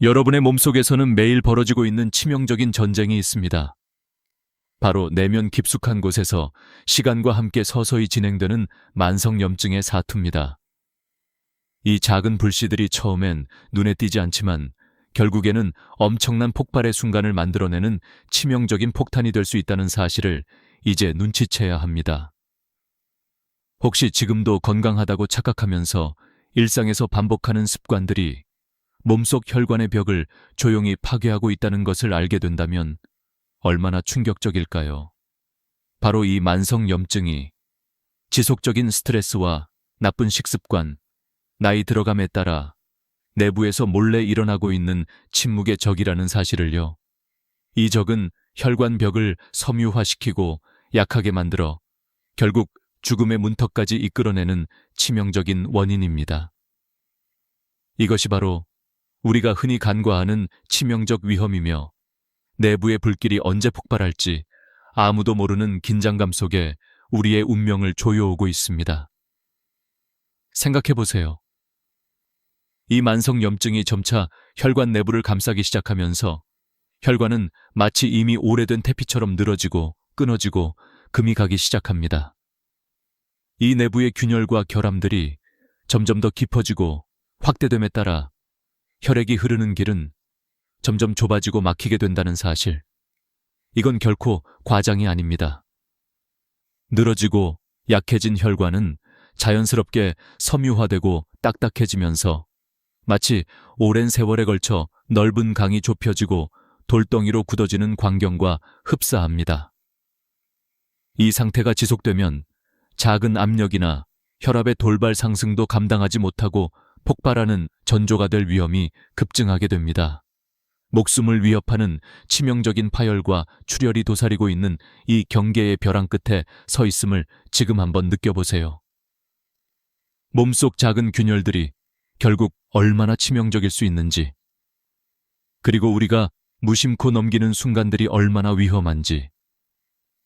여러분의 몸속에서는 매일 벌어지고 있는 치명적인 전쟁이 있습니다. 바로 내면 깊숙한 곳에서 시간과 함께 서서히 진행되는 만성염증의 사투입니다. 이 작은 불씨들이 처음엔 눈에 띄지 않지만 결국에는 엄청난 폭발의 순간을 만들어내는 치명적인 폭탄이 될 수 있다는 사실을 이제 눈치채야 합니다. 혹시 지금도 건강하다고 착각하면서 일상에서 반복하는 습관들이 몸속 혈관의 벽을 조용히 파괴하고 있다는 것을 알게 된다면 얼마나 충격적일까요? 바로 이 만성염증이 지속적인 스트레스와 나쁜 식습관, 나이 들어감에 따라 내부에서 몰래 일어나고 있는 침묵의 적이라는 사실을요. 이 적은 혈관 벽을 섬유화시키고 약하게 만들어 결국 죽음의 문턱까지 이끌어내는 치명적인 원인입니다. 이것이 바로 우리가 흔히 간과하는 치명적 위험이며 내부의 불길이 언제 폭발할지 아무도 모르는 긴장감 속에 우리의 운명을 조여오고 있습니다. 생각해보세요. 이 만성염증이 점차 혈관 내부를 감싸기 시작하면서 혈관은 마치 이미 오래된 태피처럼 늘어지고 끊어지고 금이 가기 시작합니다. 이 내부의 균열과 결함들이 점점 더 깊어지고 확대됨에 따라 혈액이 흐르는 길은 점점 좁아지고 막히게 된다는 사실. 이건 결코 과장이 아닙니다. 늘어지고 약해진 혈관은 자연스럽게 섬유화되고 딱딱해지면서 마치 오랜 세월에 걸쳐 넓은 강이 좁혀지고 돌덩이로 굳어지는 광경과 흡사합니다. 이 상태가 지속되면 작은 압력이나 혈압의 돌발 상승도 감당하지 못하고 폭발하는 전조가 될 위험이 급증하게 됩니다. 목숨을 위협하는 치명적인 파열과 출혈이 도사리고 있는 이 경계의 벼랑 끝에 서 있음을 지금 한번 느껴보세요. 몸속 작은 균열들이 결국 얼마나 치명적일 수 있는지, 그리고 우리가 무심코 넘기는 순간들이 얼마나 위험한지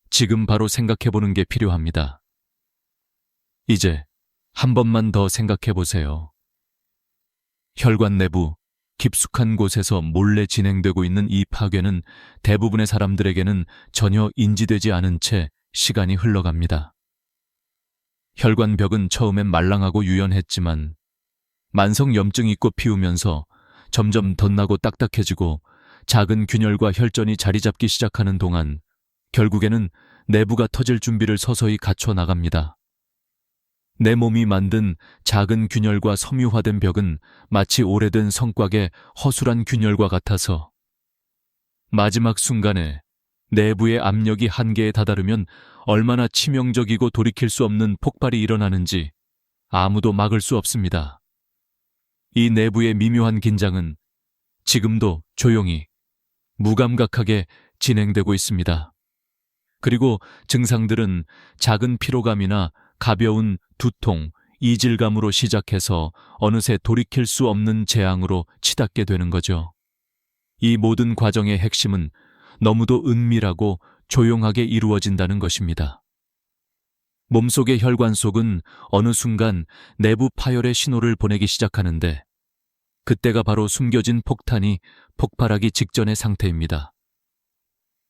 지금 바로 생각해보는 게 필요합니다. 이제 한 번만 더 생각해보세요. 혈관 내부 깊숙한 곳에서 몰래 진행되고 있는 이 파괴는 대부분의 사람들에게는 전혀 인지되지 않은 채 시간이 흘러갑니다. 혈관 벽은 처음엔 말랑하고 유연했지만 만성염증이 꽃 피우면서 점점 덧나고 딱딱해지고 작은 균열과 혈전이 자리 잡기 시작하는 동안 결국에는 내부가 터질 준비를 서서히 갖춰 나갑니다. 내 몸이 만든 작은 균열과 섬유화된 벽은 마치 오래된 성곽의 허술한 균열과 같아서 마지막 순간에 내부의 압력이 한계에 다다르면 얼마나 치명적이고 돌이킬 수 없는 폭발이 일어나는지 아무도 막을 수 없습니다. 이 내부의 미묘한 긴장은 지금도 조용히, 무감각하게 진행되고 있습니다. 그리고 증상들은 작은 피로감이나 가벼운 두통, 이질감으로 시작해서 어느새 돌이킬 수 없는 재앙으로 치닫게 되는 거죠. 이 모든 과정의 핵심은 너무도 은밀하고 조용하게 이루어진다는 것입니다. 몸속의 혈관 속은 어느 순간 내부 파열의 신호를 보내기 시작하는데 그때가 바로 숨겨진 폭탄이 폭발하기 직전의 상태입니다.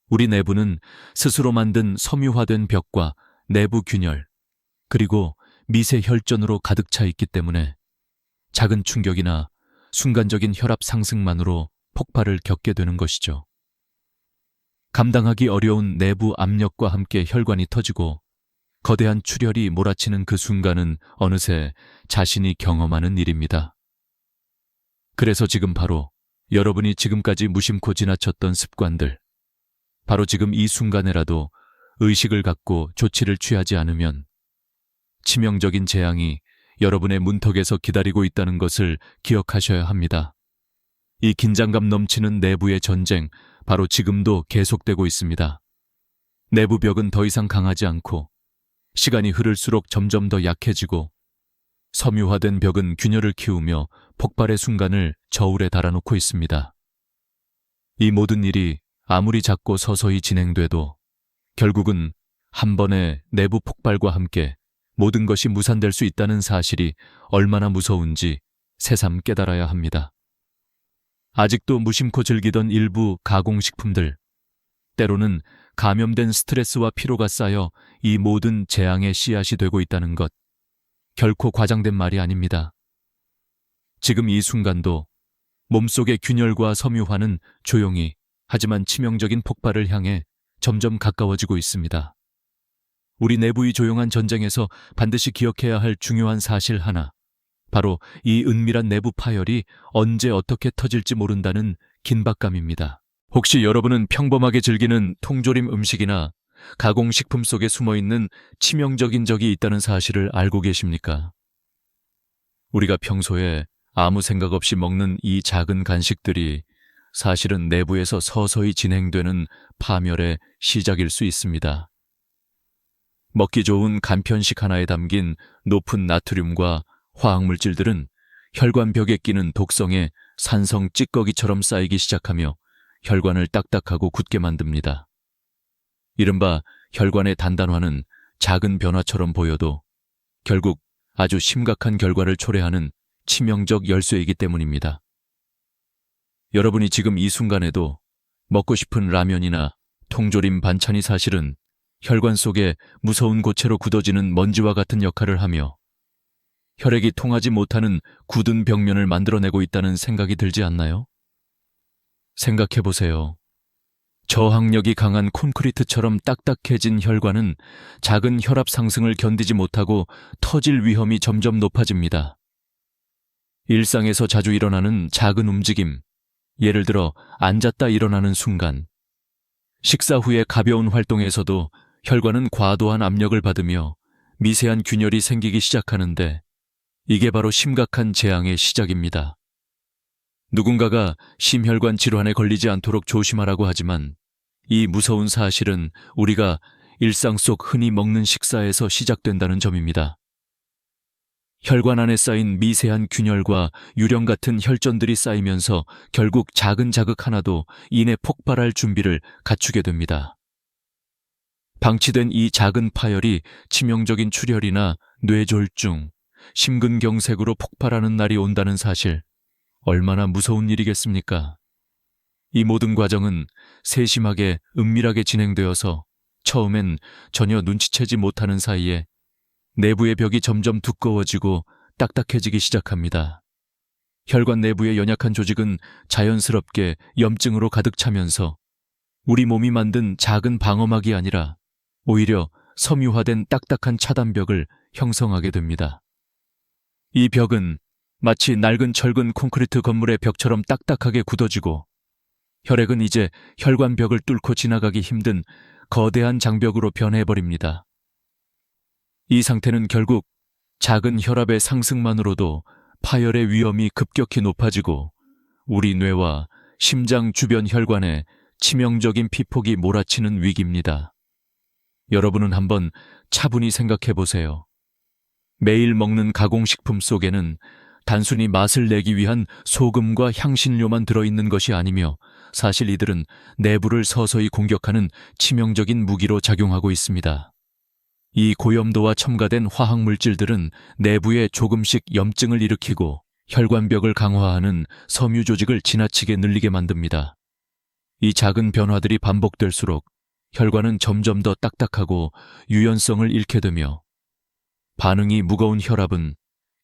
우리 내부는 스스로 만든 섬유화된 벽과 내부 균열, 그리고 미세 혈전으로 가득 차 있기 때문에 작은 충격이나 순간적인 혈압 상승만으로 폭발을 겪게 되는 것이죠. 감당하기 어려운 내부 압력과 함께 혈관이 터지고 거대한 출혈이 몰아치는 그 순간은 어느새 자신이 경험하는 일입니다. 그래서 지금 바로 여러분이 지금까지 무심코 지나쳤던 습관들, 바로 지금 이 순간에라도 의식을 갖고 조치를 취하지 않으면 치명적인 재앙이 여러분의 문턱에서 기다리고 있다는 것을 기억하셔야 합니다. 이 긴장감 넘치는 내부의 전쟁, 바로 지금도 계속되고 있습니다. 내부 벽은 더 이상 강하지 않고 시간이 흐를수록 점점 더 약해지고 섬유화된 벽은 균열을 키우며 폭발의 순간을 저울에 달아놓고 있습니다. 이 모든 일이 아무리 작고 서서히 진행돼도 결국은 한 번의 내부 폭발과 함께 모든 것이 무산될 수 있다는 사실이 얼마나 무서운지 새삼 깨달아야 합니다. 아직도 무심코 즐기던 일부 가공식품들, 때로는 감염된 스트레스와 피로가 쌓여 이 모든 재앙의 씨앗이 되고 있다는 것, 결코 과장된 말이 아닙니다. 지금 이 순간도 몸속의 균열과 섬유화는 조용히 하지만 치명적인 폭발을 향해 점점 가까워지고 있습니다. 우리 내부의 조용한 전쟁에서 반드시 기억해야 할 중요한 사실 하나, 바로 이 은밀한 내부 파열이 언제 어떻게 터질지 모른다는 긴박감입니다. 혹시 여러분은 평범하게 즐기는 통조림 음식이나 가공식품 속에 숨어있는 치명적인 적이 있다는 사실을 알고 계십니까? 우리가 평소에 아무 생각 없이 먹는 이 작은 간식들이 사실은 내부에서 서서히 진행되는 파멸의 시작일 수 있습니다. 먹기 좋은 간편식 하나에 담긴 높은 나트륨과 화학물질들은 혈관벽에 끼는 독성에 산성 찌꺼기처럼 쌓이기 시작하며 혈관을 딱딱하고 굳게 만듭니다. 이른바 혈관의 단단화는 작은 변화처럼 보여도 결국 아주 심각한 결과를 초래하는 치명적 열쇠이기 때문입니다. 여러분이 지금 이 순간에도 먹고 싶은 라면이나 통조림 반찬이 사실은 혈관 속에 무서운 고체로 굳어지는 먼지와 같은 역할을 하며 혈액이 통하지 못하는 굳은 벽면을 만들어내고 있다는 생각이 들지 않나요? 생각해보세요. 저항력이 강한 콘크리트처럼 딱딱해진 혈관은 작은 혈압 상승을 견디지 못하고 터질 위험이 점점 높아집니다. 일상에서 자주 일어나는 작은 움직임, 예를 들어 앉았다 일어나는 순간, 식사 후의 가벼운 활동에서도 혈관은 과도한 압력을 받으며 미세한 균열이 생기기 시작하는데 이게 바로 심각한 재앙의 시작입니다. 누군가가 심혈관 질환에 걸리지 않도록 조심하라고 하지만 이 무서운 사실은 우리가 일상 속 흔히 먹는 식사에서 시작된다는 점입니다. 혈관 안에 쌓인 미세한 균열과 유령 같은 혈전들이 쌓이면서 결국 작은 자극 하나도 이내 폭발할 준비를 갖추게 됩니다. 방치된 이 작은 파열이 치명적인 출혈이나 뇌졸중, 심근경색으로 폭발하는 날이 온다는 사실, 얼마나 무서운 일이겠습니까? 이 모든 과정은 세심하게 은밀하게 진행되어서 처음엔 전혀 눈치채지 못하는 사이에 내부의 벽이 점점 두꺼워지고 딱딱해지기 시작합니다. 혈관 내부의 연약한 조직은 자연스럽게 염증으로 가득 차면서 우리 몸이 만든 작은 방어막이 아니라 오히려 섬유화된 딱딱한 차단벽을 형성하게 됩니다. 이 벽은 마치 낡은 철근 콘크리트 건물의 벽처럼 딱딱하게 굳어지고 혈액은 이제 혈관벽을 뚫고 지나가기 힘든 거대한 장벽으로 변해버립니다. 이 상태는 결국 작은 혈압의 상승만으로도 파열의 위험이 급격히 높아지고 우리 뇌와 심장 주변 혈관에 치명적인 피폭이 몰아치는 위기입니다. 여러분은 한번 차분히 생각해 보세요. 매일 먹는 가공식품 속에는 단순히 맛을 내기 위한 소금과 향신료만 들어있는 것이 아니며 사실 이들은 내부를 서서히 공격하는 치명적인 무기로 작용하고 있습니다. 이 고염도와 첨가된 화학물질들은 내부에 조금씩 염증을 일으키고 혈관벽을 강화하는 섬유 조직을 지나치게 늘리게 만듭니다. 이 작은 변화들이 반복될수록 혈관은 점점 더 딱딱하고 유연성을 잃게 되며 반응이 무거운 혈압은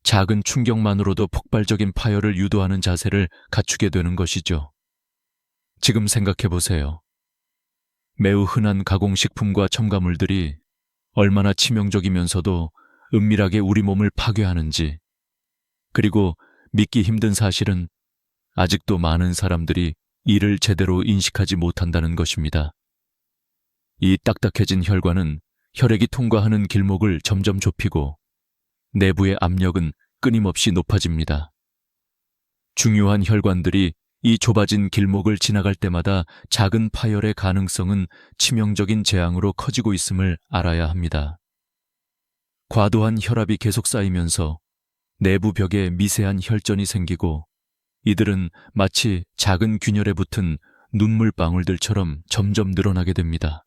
작은 충격만으로도 폭발적인 파열을 유도하는 자세를 갖추게 되는 것이죠. 지금 생각해 보세요. 매우 흔한 가공식품과 첨가물들이 얼마나 치명적이면서도 은밀하게 우리 몸을 파괴하는지, 그리고 믿기 힘든 사실은 아직도 많은 사람들이 이를 제대로 인식하지 못한다는 것입니다. 이 딱딱해진 혈관은 혈액이 통과하는 길목을 점점 좁히고 내부의 압력은 끊임없이 높아집니다. 중요한 혈관들이 이 좁아진 길목을 지나갈 때마다 작은 파열의 가능성은 치명적인 재앙으로 커지고 있음을 알아야 합니다. 과도한 혈압이 계속 쌓이면서 내부 벽에 미세한 혈전이 생기고 이들은 마치 작은 균열에 붙은 눈물방울들처럼 점점 늘어나게 됩니다.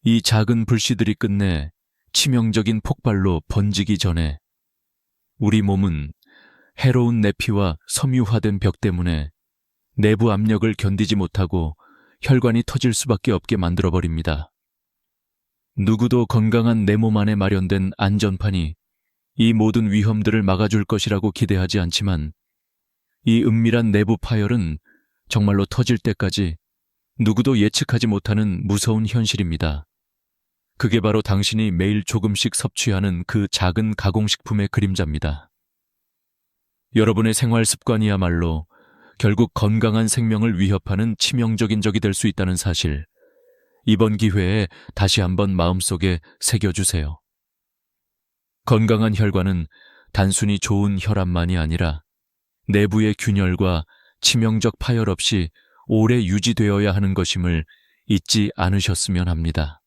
이 작은 불씨들이 끝내 치명적인 폭발로 번지기 전에 우리 몸은 해로운 내피와 섬유화된 벽 때문에 내부 압력을 견디지 못하고 혈관이 터질 수밖에 없게 만들어버립니다. 누구도 건강한 내 몸 안에 마련된 안전판이 이 모든 위험들을 막아줄 것이라고 기대하지 않지만 이 은밀한 내부 파열은 정말로 터질 때까지 누구도 예측하지 못하는 무서운 현실입니다. 그게 바로 당신이 매일 조금씩 섭취하는 그 작은 가공식품의 그림자입니다. 여러분의 생활 습관이야말로 결국 건강한 생명을 위협하는 치명적인 적이 될 수 있다는 사실, 이번 기회에 다시 한번 마음속에 새겨주세요. 건강한 혈관은 단순히 좋은 혈압만이 아니라 내부의 균열과 치명적 파열 없이 오래 유지되어야 하는 것임을 잊지 않으셨으면 합니다.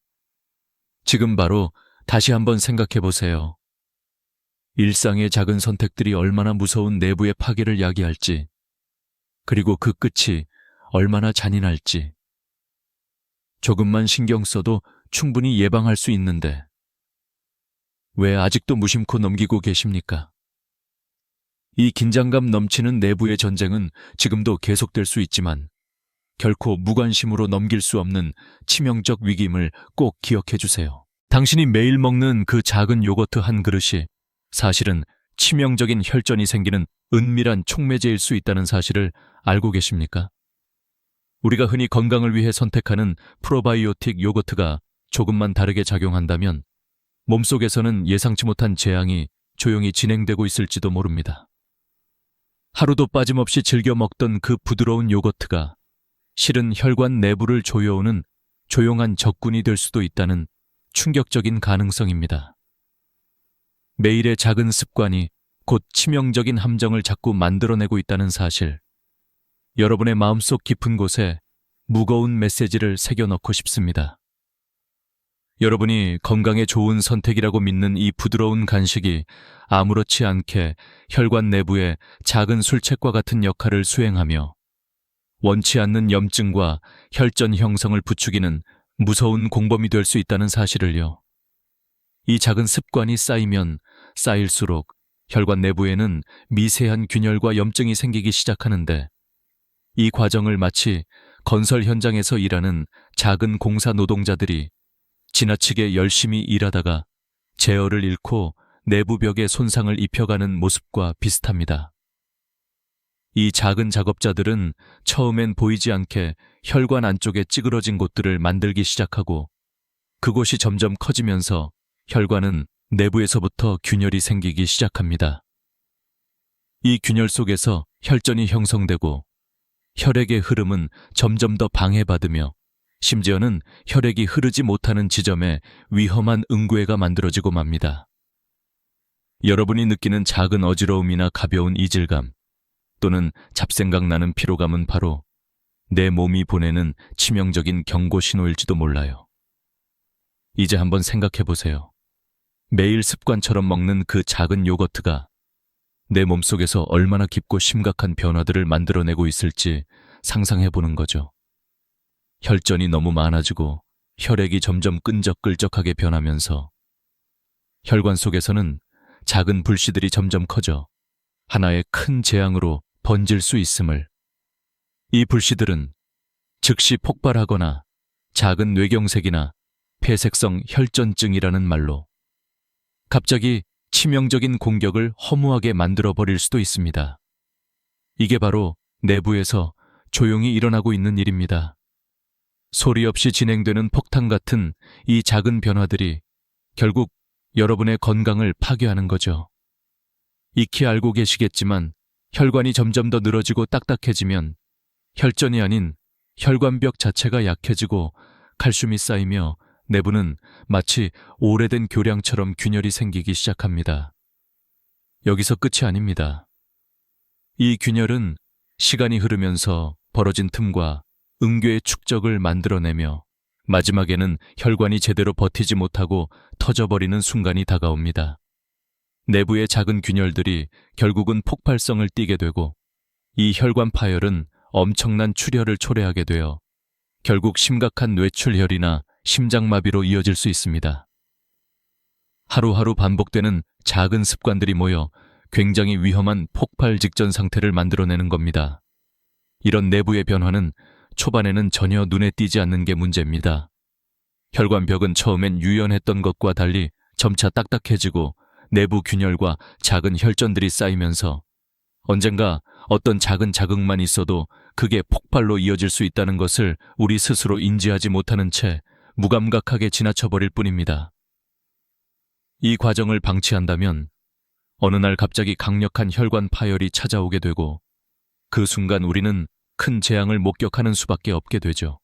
지금 바로 다시 한번 생각해 보세요. 일상의 작은 선택들이 얼마나 무서운 내부의 파괴를 야기할지, 그리고 그 끝이 얼마나 잔인할지. 조금만 신경 써도 충분히 예방할 수 있는데 왜 아직도 무심코 넘기고 계십니까? 이 긴장감 넘치는 내부의 전쟁은 지금도 계속될 수 있지만 결코 무관심으로 넘길 수 없는 치명적 위기임을 꼭 기억해 주세요. 당신이 매일 먹는 그 작은 요거트 한 그릇이 사실은 치명적인 혈전이 생기는 은밀한 촉매제일 수 있다는 사실을 알고 계십니까? 우리가 흔히 건강을 위해 선택하는 프로바이오틱 요거트가 조금만 다르게 작용한다면 몸속에서는 예상치 못한 재앙이 조용히 진행되고 있을지도 모릅니다. 하루도 빠짐없이 즐겨 먹던 그 부드러운 요거트가 실은 혈관 내부를 조여오는 조용한 적군이 될 수도 있다는 충격적인 가능성입니다. 매일의 작은 습관이 곧 치명적인 함정을 자꾸 만들어내고 있다는 사실, 여러분의 마음속 깊은 곳에 무거운 메시지를 새겨넣고 싶습니다. 여러분이 건강에 좋은 선택이라고 믿는 이 부드러운 간식이 아무렇지 않게 혈관 내부에 작은 술책과 같은 역할을 수행하며 원치 않는 염증과 혈전 형성을 부추기는 무서운 공범이 될 수 있다는 사실을요. 이 작은 습관이 쌓이면 쌓일수록 혈관 내부에는 미세한 균열과 염증이 생기기 시작하는데, 이 과정을 마치 건설 현장에서 일하는 작은 공사 노동자들이 지나치게 열심히 일하다가 제어를 잃고 내부 벽에 손상을 입혀가는 모습과 비슷합니다. 이 작은 작업자들은 처음엔 보이지 않게 혈관 안쪽에 찌그러진 곳들을 만들기 시작하고, 그곳이 점점 커지면서 혈관은 내부에서부터 균열이 생기기 시작합니다. 이 균열 속에서 혈전이 형성되고 혈액의 흐름은 점점 더 방해받으며 심지어는 혈액이 흐르지 못하는 지점에 위험한 응고해가 만들어지고 맙니다. 여러분이 느끼는 작은 어지러움이나 가벼운 이질감 또는 잡생각 나는 피로감은 바로 내 몸이 보내는 치명적인 경고 신호일지도 몰라요. 이제 한번 생각해 보세요. 매일 습관처럼 먹는 그 작은 요거트가 내 몸속에서 얼마나 깊고 심각한 변화들을 만들어내고 있을지 상상해 보는 거죠. 혈전이 너무 많아지고 혈액이 점점 끈적끈적하게 변하면서 혈관 속에서는 작은 불씨들이 점점 커져 하나의 큰 재앙으로 번질 수 있음을, 이 불씨들은 즉시 폭발하거나 작은 뇌경색이나 폐색성 혈전증이라는 말로 갑자기 치명적인 공격을 허무하게 만들어버릴 수도 있습니다. 이게 바로 내부에서 조용히 일어나고 있는 일입니다. 소리 없이 진행되는 폭탄 같은 이 작은 변화들이 결국 여러분의 건강을 파괴하는 거죠. 익히 알고 계시겠지만 혈관이 점점 더 늘어지고 딱딱해지면 혈전이 아닌 혈관벽 자체가 약해지고 칼슘이 쌓이며 내부는 마치 오래된 교량처럼 균열이 생기기 시작합니다. 여기서 끝이 아닙니다. 이 균열은 시간이 흐르면서 벌어진 틈과 응괴의 축적을 만들어내며 마지막에는 혈관이 제대로 버티지 못하고 터져버리는 순간이 다가옵니다. 내부의 작은 균열들이 결국은 폭발성을 띠게 되고 이 혈관 파열은 엄청난 출혈을 초래하게 되어 결국 심각한 뇌출혈이나 심장마비로 이어질 수 있습니다. 하루하루 반복되는 작은 습관들이 모여 굉장히 위험한 폭발 직전 상태를 만들어내는 겁니다. 이런 내부의 변화는 초반에는 전혀 눈에 띄지 않는 게 문제입니다. 혈관벽은 처음엔 유연했던 것과 달리 점차 딱딱해지고 내부 균열과 작은 혈전들이 쌓이면서 언젠가 어떤 작은 자극만 있어도 그게 폭발로 이어질 수 있다는 것을 우리 스스로 인지하지 못하는 채 무감각하게 지나쳐버릴 뿐입니다. 이 과정을 방치한다면 어느 날 갑자기 강력한 혈관 파열이 찾아오게 되고 그 순간 우리는 큰 재앙을 목격하는 수밖에 없게 되죠.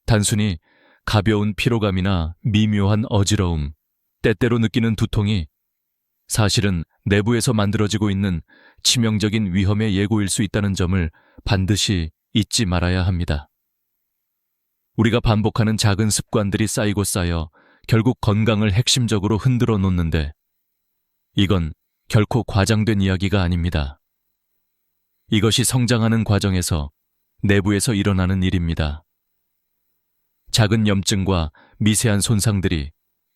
단순히 가벼운 피로감이나 미묘한 어지러움, 때때로 느끼는 두통이 사실은 내부에서 만들어지고 있는 치명적인 위험의 예고일 수 있다는 점을 반드시 잊지 말아야 합니다. 우리가 반복하는 작은 습관들이 쌓이고 쌓여 결국 건강을 핵심적으로 흔들어 놓는데 이건 결코 과장된 이야기가 아닙니다. 이것이 성장하는 과정에서 내부에서 일어나는 일입니다. 작은 염증과 미세한 손상들이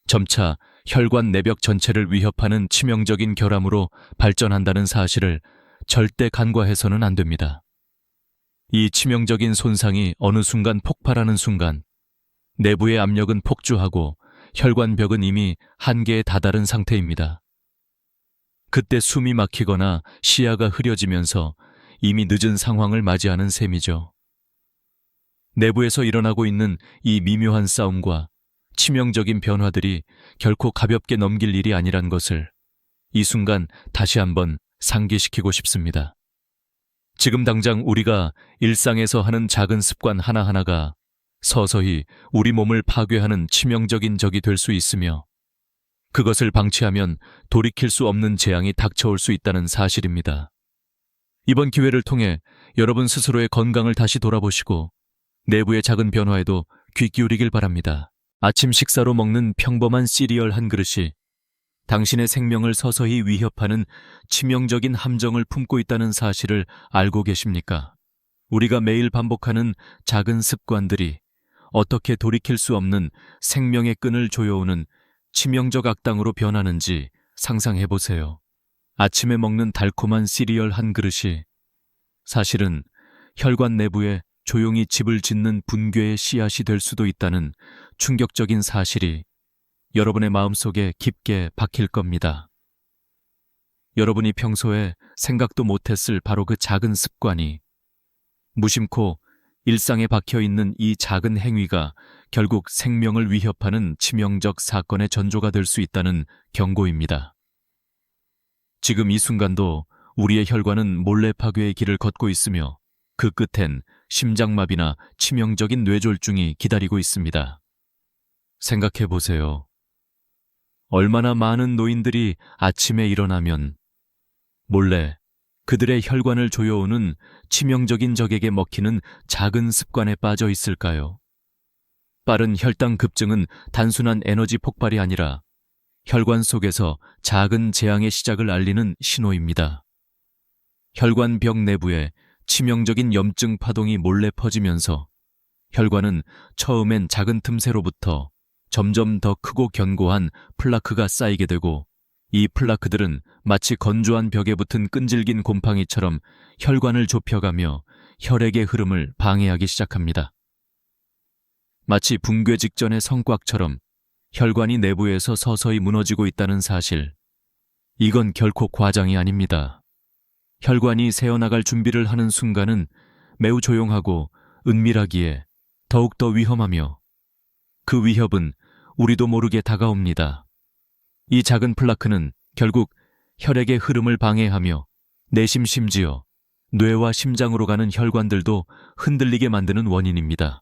점차 혈관 내벽 전체를 위협하는 치명적인 결함으로 발전한다는 사실을 절대 간과해서는 안 됩니다. 이 치명적인 손상이 어느 순간 폭발하는 순간 내부의 압력은 폭주하고 혈관벽은 이미 한계에 다다른 상태입니다. 그때 숨이 막히거나 시야가 흐려지면서 이미 늦은 상황을 맞이하는 셈이죠. 내부에서 일어나고 있는 이 미묘한 싸움과 치명적인 변화들이 결코 가볍게 넘길 일이 아니란 것을 이 순간 다시 한번 상기시키고 싶습니다. 지금 당장 우리가 일상에서 하는 작은 습관 하나하나가 서서히 우리 몸을 파괴하는 치명적인 적이 될 수 있으며 그것을 방치하면 돌이킬 수 없는 재앙이 닥쳐올 수 있다는 사실입니다. 이번 기회를 통해 여러분 스스로의 건강을 다시 돌아보시고 내부의 작은 변화에도 귀 기울이길 바랍니다. 아침 식사로 먹는 평범한 시리얼 한 그릇이 당신의 생명을 서서히 위협하는 치명적인 함정을 품고 있다는 사실을 알고 계십니까? 우리가 매일 반복하는 작은 습관들이 어떻게 돌이킬 수 없는 생명의 끈을 조여오는 치명적 악당으로 변하는지 상상해 보세요. 아침에 먹는 달콤한 시리얼 한 그릇이 사실은 혈관 내부에 조용히 집을 짓는 붕괴의 씨앗이 될 수도 있다는 충격적인 사실이 여러분의 마음속에 깊게 박힐 겁니다. 여러분이 평소에 생각도 못했을 바로 그 작은 습관이 무심코 일상에 박혀있는 이 작은 행위가 결국 생명을 위협하는 치명적 사건의 전조가 될 수 있다는 경고입니다. 지금 이 순간도 우리의 혈관은 몰래 파괴의 길을 걷고 있으며 그 끝엔 심장마비나 치명적인 뇌졸중이 기다리고 있습니다. 생각해 보세요. 얼마나 많은 노인들이 아침에 일어나면 몰래 그들의 혈관을 조여오는 치명적인 적에게 먹히는 작은 습관에 빠져 있을까요? 빠른 혈당 급증은 단순한 에너지 폭발이 아니라 혈관 속에서 작은 재앙의 시작을 알리는 신호입니다. 혈관벽 내부에 치명적인 염증 파동이 몰래 퍼지면서 혈관은 처음엔 작은 틈새로부터 점점 더 크고 견고한 플라크가 쌓이게 되고 이 플라크들은 마치 건조한 벽에 붙은 끈질긴 곰팡이처럼 혈관을 좁혀가며 혈액의 흐름을 방해하기 시작합니다. 마치 붕괴 직전의 성곽처럼 혈관이 내부에서 서서히 무너지고 있다는 사실, 이건 결코 과장이 아닙니다. 혈관이 새어나갈 준비를 하는 순간은 매우 조용하고 은밀하기에 더욱더 위험하며 그 위협은 우리도 모르게 다가옵니다. 이 작은 플라크는 결국 혈액의 흐름을 방해하며 내심 심지어 뇌와 심장으로 가는 혈관들도 흔들리게 만드는 원인입니다.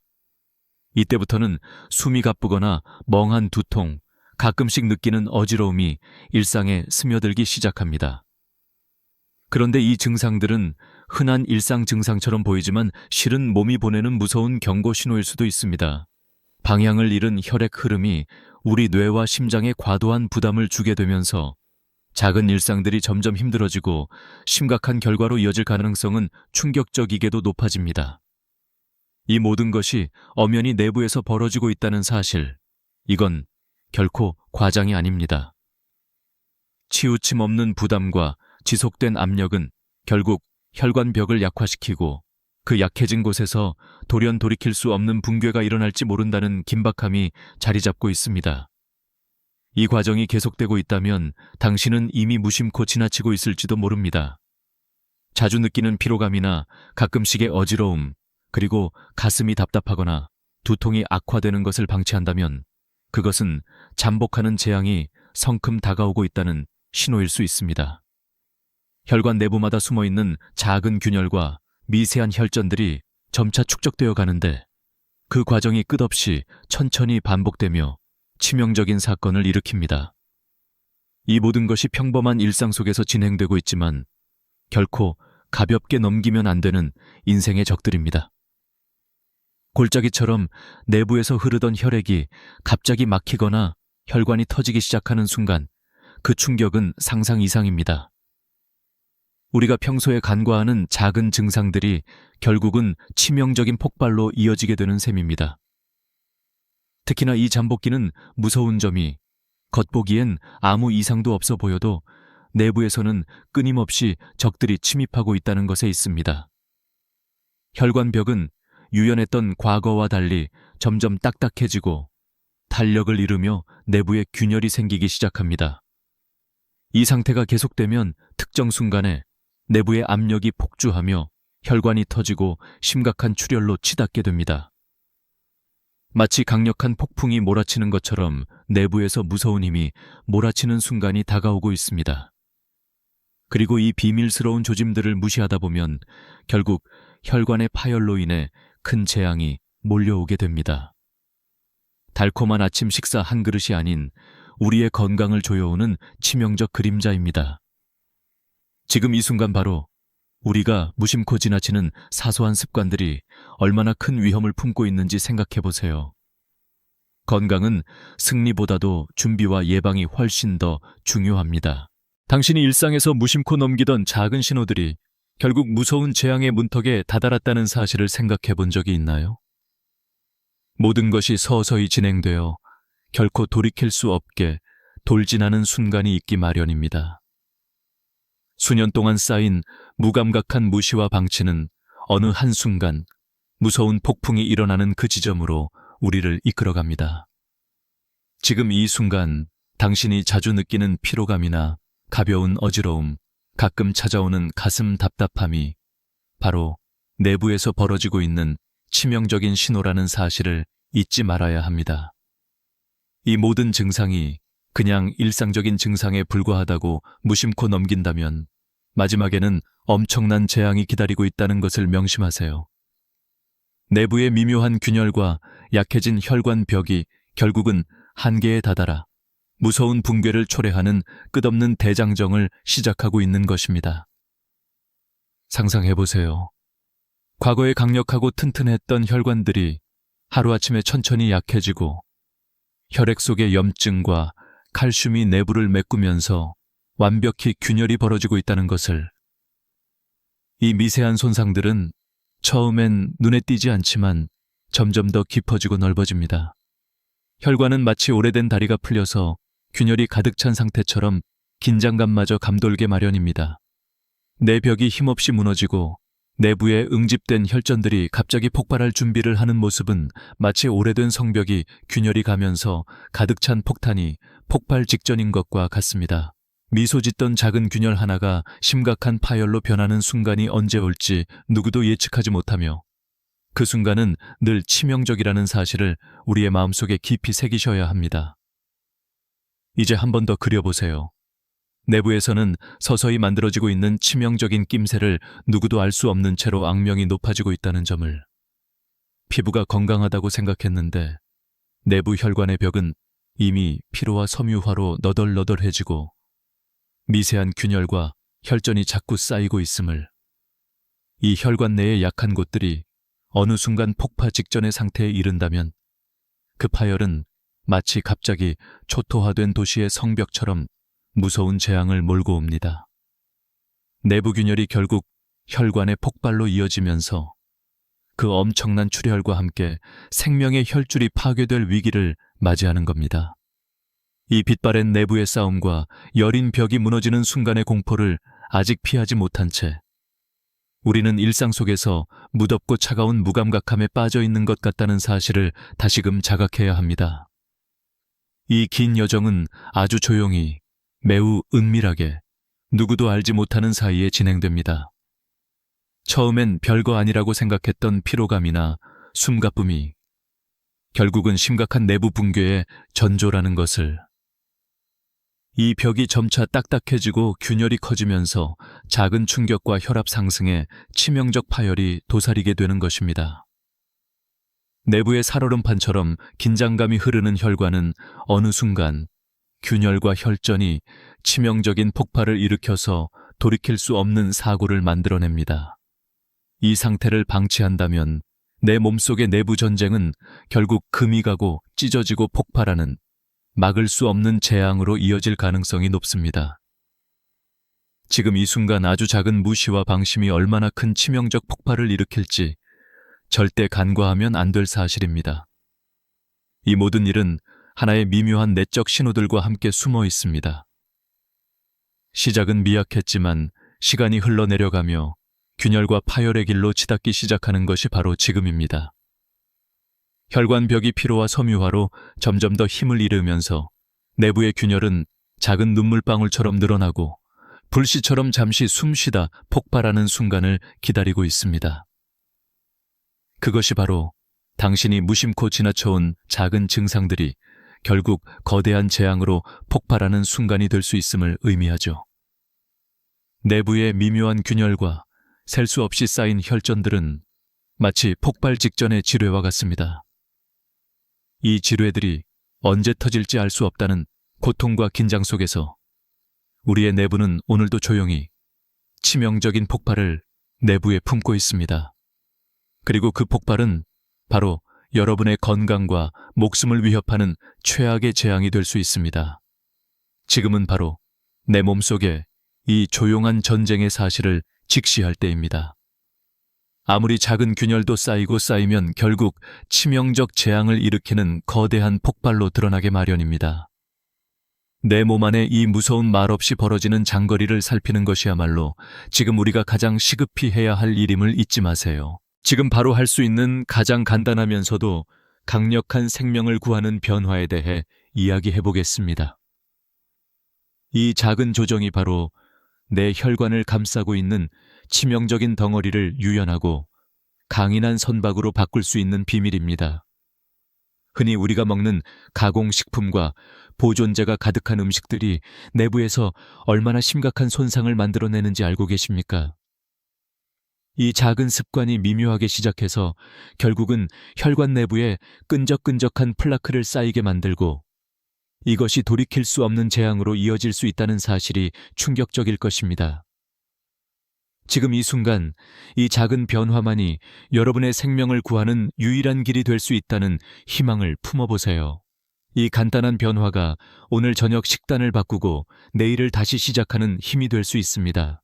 이때부터는 숨이 가쁘거나 멍한 두통, 가끔씩 느끼는 어지러움이 일상에 스며들기 시작합니다. 그런데 이 증상들은 흔한 일상 증상처럼 보이지만 실은 몸이 보내는 무서운 경고 신호일 수도 있습니다. 방향을 잃은 혈액 흐름이 우리 뇌와 심장에 과도한 부담을 주게 되면서 작은 일상들이 점점 힘들어지고 심각한 결과로 이어질 가능성은 충격적이게도 높아집니다. 이 모든 것이 엄연히 내부에서 벌어지고 있다는 사실, 이건 결코 과장이 아닙니다. 치우침 없는 부담과 지속된 압력은 결국 혈관벽을 약화시키고 그 약해진 곳에서 돌연 돌이킬 수 없는 붕괴가 일어날지 모른다는 긴박함이 자리 잡고 있습니다. 이 과정이 계속되고 있다면 당신은 이미 무심코 지나치고 있을지도 모릅니다. 자주 느끼는 피로감이나 가끔씩의 어지러움, 그리고 가슴이 답답하거나 두통이 악화되는 것을 방치한다면 그것은 잠복하는 재앙이 성큼 다가오고 있다는 신호일 수 있습니다. 혈관 내부마다 숨어있는 작은 균열과 미세한 혈전들이 점차 축적되어 가는데 그 과정이 끝없이 천천히 반복되며 치명적인 사건을 일으킵니다. 이 모든 것이 평범한 일상 속에서 진행되고 있지만 결코 가볍게 넘기면 안 되는 인생의 적들입니다. 골짜기처럼 내부에서 흐르던 혈액이 갑자기 막히거나 혈관이 터지기 시작하는 순간 그 충격은 상상 이상입니다. 우리가 평소에 간과하는 작은 증상들이 결국은 치명적인 폭발로 이어지게 되는 셈입니다. 특히나 이 잠복기는 무서운 점이 겉보기엔 아무 이상도 없어 보여도 내부에서는 끊임없이 적들이 침입하고 있다는 것에 있습니다. 혈관벽은 유연했던 과거와 달리 점점 딱딱해지고 탄력을 잃으며 내부에 균열이 생기기 시작합니다. 이 상태가 계속되면 특정 순간에 내부의 압력이 폭주하며 혈관이 터지고 심각한 출혈로 치닫게 됩니다. 마치 강력한 폭풍이 몰아치는 것처럼 내부에서 무서운 힘이 몰아치는 순간이 다가오고 있습니다. 그리고 이 비밀스러운 조짐들을 무시하다 보면 결국 혈관의 파열로 인해 큰 재앙이 몰려오게 됩니다. 달콤한 아침 식사 한 그릇이 아닌 우리의 건강을 조여오는 치명적 그림자입니다. 지금 이 순간 바로 우리가 무심코 지나치는 사소한 습관들이 얼마나 큰 위험을 품고 있는지 생각해 보세요. 건강은 승리보다도 준비와 예방이 훨씬 더 중요합니다. 당신이 일상에서 무심코 넘기던 작은 신호들이 결국 무서운 재앙의 문턱에 다다랐다는 사실을 생각해 본 적이 있나요? 모든 것이 서서히 진행되어 결코 돌이킬 수 없게 돌진하는 순간이 있기 마련입니다. 수년 동안 쌓인 무감각한 무시와 방치는 어느 한순간 무서운 폭풍이 일어나는 그 지점으로 우리를 이끌어갑니다. 지금 이 순간 당신이 자주 느끼는 피로감이나 가벼운 어지러움, 가끔 찾아오는 가슴 답답함이 바로 내부에서 벌어지고 있는 치명적인 신호라는 사실을 잊지 말아야 합니다. 이 모든 증상이 그냥 일상적인 증상에 불과하다고 무심코 넘긴다면 마지막에는 엄청난 재앙이 기다리고 있다는 것을 명심하세요. 내부의 미묘한 균열과 약해진 혈관 벽이 결국은 한계에 다다라 무서운 붕괴를 초래하는 끝없는 대장정을 시작하고 있는 것입니다. 상상해보세요. 과거에 강력하고 튼튼했던 혈관들이 하루아침에 천천히 약해지고 혈액 속의 염증과 칼슘이 내부를 메꾸면서 완벽히 균열이 벌어지고 있다는 것을. 이 미세한 손상들은 처음엔 눈에 띄지 않지만 점점 더 깊어지고 넓어집니다. 혈관은 마치 오래된 다리가 풀려서 균열이 가득 찬 상태처럼 긴장감마저 감돌게 마련입니다. 내 벽이 힘없이 무너지고 내부에 응집된 혈전들이 갑자기 폭발할 준비를 하는 모습은 마치 오래된 성벽이 균열이 가면서 가득 찬 폭탄이 폭발 직전인 것과 같습니다. 미소 짓던 작은 균열 하나가 심각한 파열로 변하는 순간이 언제 올지 누구도 예측하지 못하며 그 순간은 늘 치명적이라는 사실을 우리의 마음속에 깊이 새기셔야 합니다. 이제 한 번 더 그려보세요. 내부에서는 서서히 만들어지고 있는 치명적인 낌새를 누구도 알 수 없는 채로 악명이 높아지고 있다는 점을. 피부가 건강하다고 생각했는데 내부 혈관의 벽은 이미 피로와 섬유화로 너덜너덜해지고 미세한 균열과 혈전이 자꾸 쌓이고 있음을. 이 혈관 내의 약한 곳들이 어느 순간 폭파 직전의 상태에 이른다면 그 파열은 마치 갑자기 초토화된 도시의 성벽처럼 무서운 재앙을 몰고 옵니다. 내부 균열이 결국 혈관의 폭발로 이어지면서 그 엄청난 출혈과 함께 생명의 혈줄이 파괴될 위기를 맞이하는 겁니다. 이 빛바랜 내부의 싸움과 여린 벽이 무너지는 순간의 공포를 아직 피하지 못한 채 우리는 일상 속에서 무덥고 차가운 무감각함에 빠져 있는 것 같다는 사실을 다시금 자각해야 합니다. 이 긴 여정은 아주 조용히, 매우 은밀하게, 누구도 알지 못하는 사이에 진행됩니다. 처음엔 별거 아니라고 생각했던 피로감이나 숨가쁨이 결국은 심각한 내부 붕괴의 전조라는 것을. 이 벽이 점차 딱딱해지고 균열이 커지면서 작은 충격과 혈압 상승에 치명적 파열이 도사리게 되는 것입니다. 내부의 살얼음판처럼 긴장감이 흐르는 혈관은 어느 순간 균열과 혈전이 치명적인 폭발을 일으켜서 돌이킬 수 없는 사고를 만들어냅니다. 이 상태를 방치한다면 내 몸속의 내부 전쟁은 결국 금이 가고 찢어지고 폭발하는 막을 수 없는 재앙으로 이어질 가능성이 높습니다. 지금 이 순간 아주 작은 무시와 방심이 얼마나 큰 치명적 폭발을 일으킬지 절대 간과하면 안 될 사실입니다. 이 모든 일은 하나의 미묘한 내적 신호들과 함께 숨어 있습니다. 시작은 미약했지만 시간이 흘러내려가며 균열과 파열의 길로 치닫기 시작하는 것이 바로 지금입니다. 혈관벽이 피로와 섬유화로 점점 더 힘을 잃으면서 내부의 균열은 작은 눈물방울처럼 늘어나고 불씨처럼 잠시 숨쉬다 폭발하는 순간을 기다리고 있습니다. 그것이 바로 당신이 무심코 지나쳐온 작은 증상들이 결국 거대한 재앙으로 폭발하는 순간이 될 수 있음을 의미하죠. 내부의 미묘한 균열과 셀 수 없이 쌓인 혈전들은 마치 폭발 직전의 지뢰와 같습니다. 이 지뢰들이 언제 터질지 알 수 없다는 고통과 긴장 속에서 우리의 내부는 오늘도 조용히 치명적인 폭발을 내부에 품고 있습니다. 그리고 그 폭발은 바로 여러분의 건강과 목숨을 위협하는 최악의 재앙이 될 수 있습니다. 지금은 바로 내 몸속에 이 조용한 전쟁의 사실을 직시할 때입니다. 아무리 작은 균열도 쌓이고 쌓이면 결국 치명적 재앙을 일으키는 거대한 폭발로 드러나게 마련입니다. 내 몸 안에 이 무서운 말없이 벌어지는 장거리를 살피는 것이야말로 지금 우리가 가장 시급히 해야 할 일임을 잊지 마세요. 지금 바로 할 수 있는 가장 간단하면서도 강력한 생명을 구하는 변화에 대해 이야기해 보겠습니다. 이 작은 조정이 바로 내 혈관을 감싸고 있는 치명적인 덩어리를 유연하고 강인한 선박으로 바꿀 수 있는 비밀입니다. 흔히 우리가 먹는 가공식품과 보존제가 가득한 음식들이 내부에서 얼마나 심각한 손상을 만들어내는지 알고 계십니까? 이 작은 습관이 미묘하게 시작해서 결국은 혈관 내부에 끈적끈적한 플라크를 쌓이게 만들고 이것이 돌이킬 수 없는 재앙으로 이어질 수 있다는 사실이 충격적일 것입니다. 지금 이 순간 이 작은 변화만이 여러분의 생명을 구하는 유일한 길이 될 수 있다는 희망을 품어보세요. 이 간단한 변화가 오늘 저녁 식단을 바꾸고 내일을 다시 시작하는 힘이 될 수 있습니다.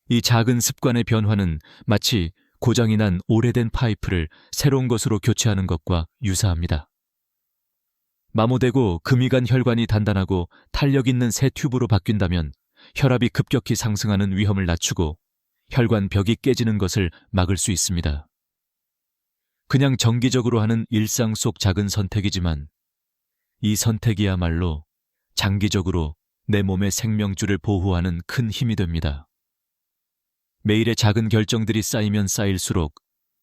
이 작은 습관의 변화는 마치 고장이 난 오래된 파이프를 새로운 것으로 교체하는 것과 유사합니다. 마모되고 금이 간 혈관이 단단하고 탄력 있는 새 튜브로 바뀐다면 혈압이 급격히 상승하는 위험을 낮추고 혈관 벽이 깨지는 것을 막을 수 있습니다. 그냥 정기적으로 하는 일상 속 작은 선택이지만 이 선택이야말로 장기적으로 내 몸의 생명줄을 보호하는 큰 힘이 됩니다. 매일의 작은 결정들이 쌓이면 쌓일수록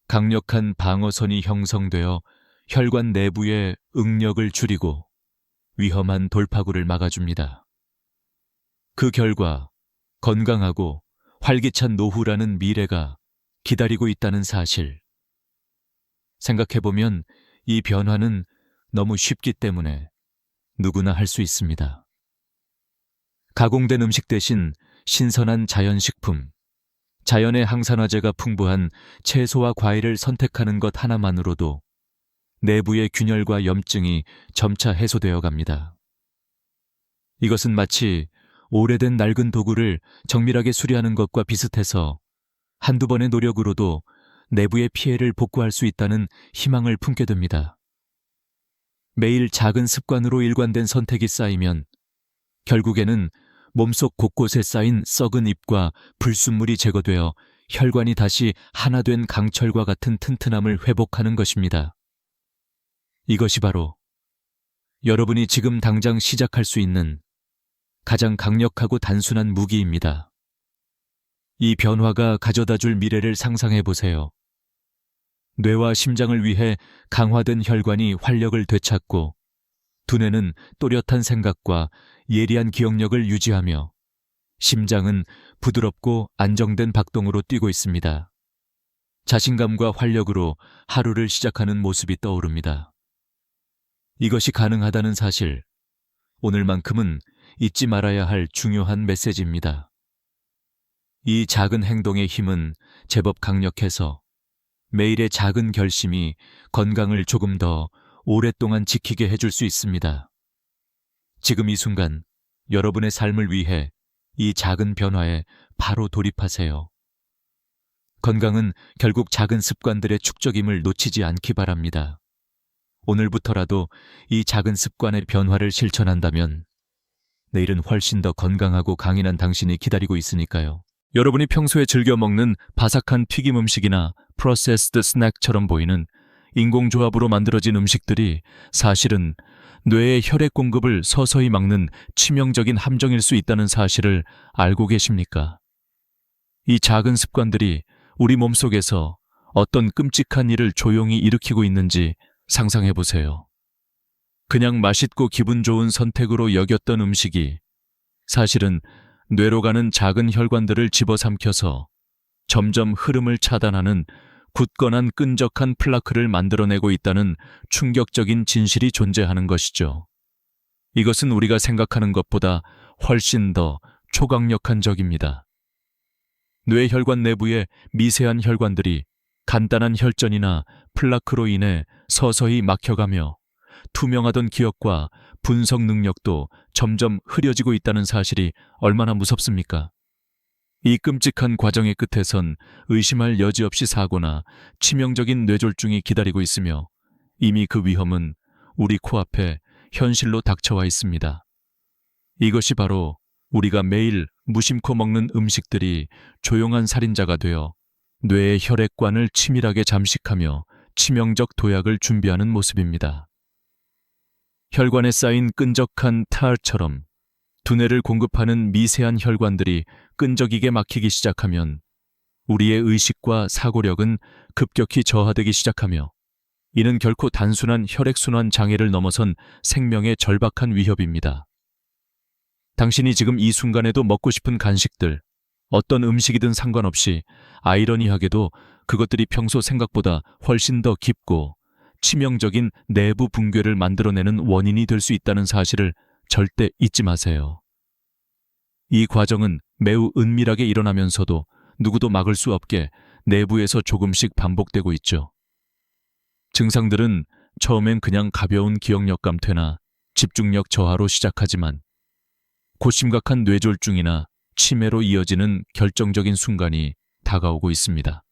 강력한 방어선이 형성되어 혈관 내부의 응력을 줄이고 위험한 돌파구를 막아줍니다. 그 결과 건강하고 활기찬 노후라는 미래가 기다리고 있다는 사실. 생각해보면 이 변화는 너무 쉽기 때문에 누구나 할 수 있습니다. 가공된 음식 대신 신선한 자연식품, 자연의 항산화제가 풍부한 채소와 과일을 선택하는 것 하나만으로도 내부의 균열과 염증이 점차 해소되어 갑니다. 이것은 마치 오래된 낡은 도구를 정밀하게 수리하는 것과 비슷해서 한두 번의 노력으로도 내부의 피해를 복구할 수 있다는 희망을 품게 됩니다. 매일 작은 습관으로 일관된 선택이 쌓이면 결국에는 몸속 곳곳에 쌓인 썩은 잎과 불순물이 제거되어 혈관이 다시 하나 된 강철과 같은 튼튼함을 회복하는 것입니다. 이것이 바로 여러분이 지금 당장 시작할 수 있는 가장 강력하고 단순한 무기입니다. 이 변화가 가져다 줄 미래를 상상해 보세요. 뇌와 심장을 위해 강화된 혈관이 활력을 되찾고 두뇌는 또렷한 생각과 예리한 기억력을 유지하며 심장은 부드럽고 안정된 박동으로 뛰고 있습니다. 자신감과 활력으로 하루를 시작하는 모습이 떠오릅니다. 이것이 가능하다는 사실, 오늘만큼은 잊지 말아야 할 중요한 메시지입니다. 이 작은 행동의 힘은 제법 강력해서 매일의 작은 결심이 건강을 조금 더 오랫동안 지키게 해줄 수 있습니다. 지금 이 순간 여러분의 삶을 위해 이 작은 변화에 바로 돌입하세요. 건강은 결국 작은 습관들의 축적임을 놓치지 않기 바랍니다. 오늘부터라도 이 작은 습관의 변화를 실천한다면 내일은 훨씬 더 건강하고 강인한 당신이 기다리고 있으니까요. 여러분이 평소에 즐겨 먹는 바삭한 튀김 음식이나 프로세스드 스낵처럼 보이는 인공조합으로 만들어진 음식들이 사실은 뇌의 혈액 공급을 서서히 막는 치명적인 함정일 수 있다는 사실을 알고 계십니까? 이 작은 습관들이 우리 몸속에서 어떤 끔찍한 일을 조용히 일으키고 있는지 상상해 보세요. 그냥 맛있고 기분 좋은 선택으로 여겼던 음식이 사실은 뇌로 가는 작은 혈관들을 집어삼켜서 점점 흐름을 차단하는 굳건한 끈적한 플라크를 만들어내고 있다는 충격적인 진실이 존재하는 것이죠. 이것은 우리가 생각하는 것보다 훨씬 더 초강력한 적입니다. 뇌혈관 내부의 미세한 혈관들이 간단한 혈전이나 플라크로 인해 서서히 막혀가며 투명하던 기억과 분석 능력도 점점 흐려지고 있다는 사실이 얼마나 무섭습니까? 이 끔찍한 과정의 끝에선 의심할 여지 없이 사고나 치명적인 뇌졸중이 기다리고 있으며 이미 그 위험은 우리 코앞에 현실로 닥쳐와 있습니다. 이것이 바로 우리가 매일 무심코 먹는 음식들이 조용한 살인자가 되어 뇌의 혈액관을 치밀하게 잠식하며 치명적 도약을 준비하는 모습입니다. 혈관에 쌓인 끈적한 탈처럼 두뇌를 공급하는 미세한 혈관들이 끈적이게 막히기 시작하면 우리의 의식과 사고력은 급격히 저하되기 시작하며 이는 결코 단순한 혈액순환 장애를 넘어선 생명의 절박한 위협입니다. 당신이 지금 이 순간에도 먹고 싶은 간식들, 어떤 음식이든 상관없이 아이러니하게도 그것들이 평소 생각보다 훨씬 더 깊고 치명적인 내부 붕괴를 만들어내는 원인이 될 수 있다는 사실을 절대 잊지 마세요. 이 과정은 매우 은밀하게 일어나면서도 누구도 막을 수 없게 내부에서 조금씩 반복되고 있죠. 증상들은 처음엔 그냥 가벼운 기억력 감퇴나 집중력 저하로 시작하지만 곧 심각한 뇌졸중이나 치매로 이어지는 결정적인 순간이 다가오고 있습니다.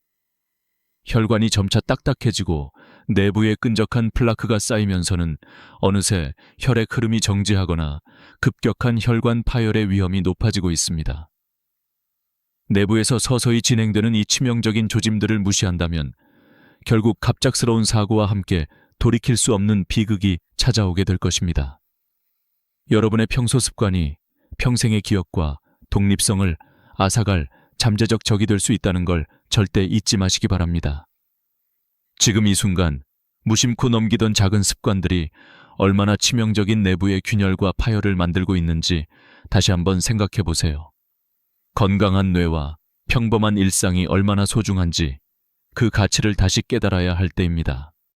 혈관이 점차 딱딱해지고 내부에 끈적한 플라크가 쌓이면서는 어느새 혈액 흐름이 정지하거나 급격한 혈관 파열의 위험이 높아지고 있습니다. 내부에서 서서히 진행되는 이 치명적인 조짐들을 무시한다면 결국 갑작스러운 사고와 함께 돌이킬 수 없는 비극이 찾아오게 될 것입니다. 여러분의 평소 습관이 평생의 기억과 독립성을 앗아갈 잠재적 적이 될 수 있다는 걸 절대 잊지 마시기 바랍니다. 지금 이 순간 무심코 넘기던 작은 습관들이 얼마나 치명적인 내부의 균열과 파열을 만들고 있는지 다시 한번 생각해 보세요. 건강한 뇌와 평범한 일상이 얼마나 소중한지 그 가치를 다시 깨달아야 할 때입니다.